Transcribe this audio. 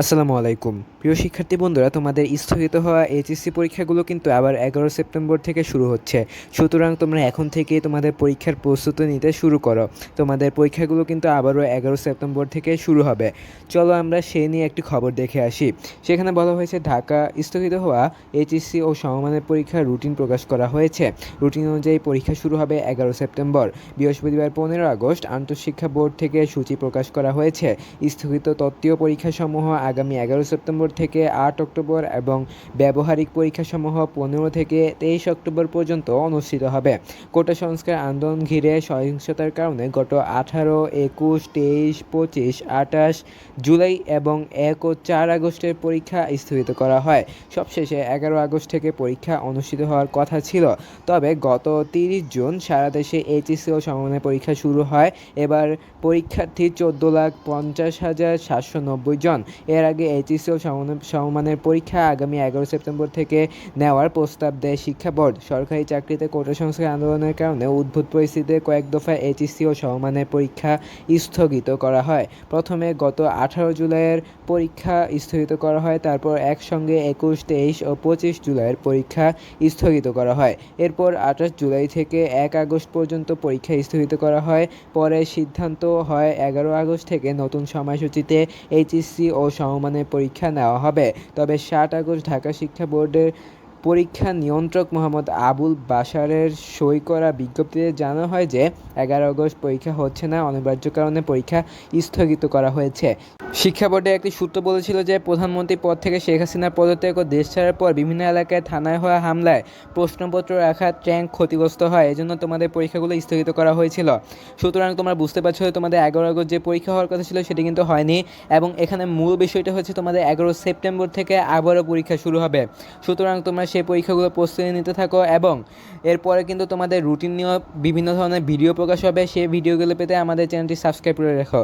আসসালামু আলাইকুম প্রিয় শিক্ষার্থী বন্ধুরা, তোমাদের স্থগিত হওয়া এইচএসসি পরীক্ষাগুলো কিন্তু আবার 11 সেপ্টেম্বর থেকে শুরু হচ্ছে। সুতরাং তোমরা এখন থেকে তোমাদের পরীক্ষার প্রস্তুতি নিতে শুরু করো। তোমাদের পরীক্ষাগুলো কিন্তু আবারও 11 সেপ্টেম্বর থেকে শুরু হবে। চলো আমরা সেই নিয়ে একটি খবর দেখে আসি। সেখানে বলা হয়েছে ঢাকা স্থগিত হওয়া এইচএসসি ও সমমানের পরীক্ষার রুটিন প্রকাশ করা হয়েছে। রুটিন অনুযায়ী পরীক্ষা শুরু হবে 11 সেপ্টেম্বর। বৃহস্পতিবার 15 আগস্ট আন্তঃশিক্ষা বোর্ড থেকে সূচি প্রকাশ করা হয়েছে। স্থগিত তত্ত্বীয় পরীক্ষাসমূহ আগামী 11 সেপ্টেম্বর থেকে 8 অক্টোবর এবং ব্যবহারিক পরীক্ষাসমূহ 15 থেকে 23 অক্টোবর পর্যন্ত অনুষ্ঠিত হবে। কোটা সংস্কার আন্দোলন ঘিরে সহিংসতার কারণে গত 18, 21, 23, 25, 28 জুলাই এবং 1 ও 4 আগস্টের পরীক্ষা স্থগিত করা হয়। সবশেষে 11 আগস্ট থেকে পরীক্ষা অনুষ্ঠিত হওয়ার কথা ছিল। তবে গত 30 জুন সারা দেশে এইচএসসি ও সমমানের পরীক্ষা শুরু হয়। এবার পরীক্ষার্থী 14,50,790 জন। এর আগে এইচএসসি ও সমমানের পরীক্ষা আগামী 11 সেপ্টেম্বর থেকে নেওয়ার প্রস্তাব দেয় শিক্ষা বোর্ড। সরকারি চাকরিতে কোটা সংস্কার আন্দোলনের কারণে উদ্ভূত পরিস্থিতিতে কয়েক দফায় এইচএসসি ও সমমানের পরীক্ষা স্থগিত করা হয়। প্রথমে গত 18 জুলাইয়ের পরীক্ষা স্থগিত করা হয়, তারপর একসঙ্গে 21, 23 ও 25 জুলাইয়ের পরীক্ষা স্থগিত করা হয়। এরপর 28 জুলাই থেকে 1 আগস্ট পর্যন্ত পরীক্ষা স্থগিত করা হয়। পরে সিদ্ধান্ত হয় 11 আগস্ট থেকে নতুন সময়সূচিতে এইচএসসি ও সমমানের পরীক্ষা নেওয়া হবে। তবে 7 আগস্ট ঢাকা শিক্ষা বোর্ডের পরীক্ষা নিয়ন্ত্রক মোহাম্মদ আবুল বাশারের সই করা বিজ্ঞপ্তিতে জানানো হয় যে 11 আগস্ট পরীক্ষা হচ্ছে না, অনিবার্য কারণে পরীক্ষা স্থগিত করা হয়েছে। শিক্ষা বোর্ডের একটি সূত্র বলেছিল যে প্রধানমন্ত্রী পদ থেকে শেখ হাসিনার পদত্যাগ ও দেশ ছাড়ার পর বিভিন্ন এলাকায় থানায় হওয়া হামলায় প্রশ্নপত্র রাখা ট্যাঙ্ক ক্ষতিগ্রস্ত হয়, এজন্য তোমাদের পরীক্ষাগুলো স্থগিত করা হয়েছিল। সুতরাং তোমরা বুঝতে পারছো তোমাদের 11 আগস্ট যে পরীক্ষা হওয়ার কথা ছিল সেটি কিন্তু হয়নি। এবং এখানে মূল বিষয়টা হচ্ছে তোমাদের 11 সেপ্টেম্বর থেকে আবারও পরীক্ষা শুরু হবে। সুতরাং তোমরা সেই পরীক্ষাগুলো প্রস্তুতি নিতে থাকো এবং এরপরে কিন্তু তোমাদের রুটিন নিয়েও বিভিন্ন ধরনের ভিডিও প্রকাশ হবে। সেই ভিডিওগুলো পেতে আমাদের চ্যানেলটি সাবস্ক্রাইব করে রাখো।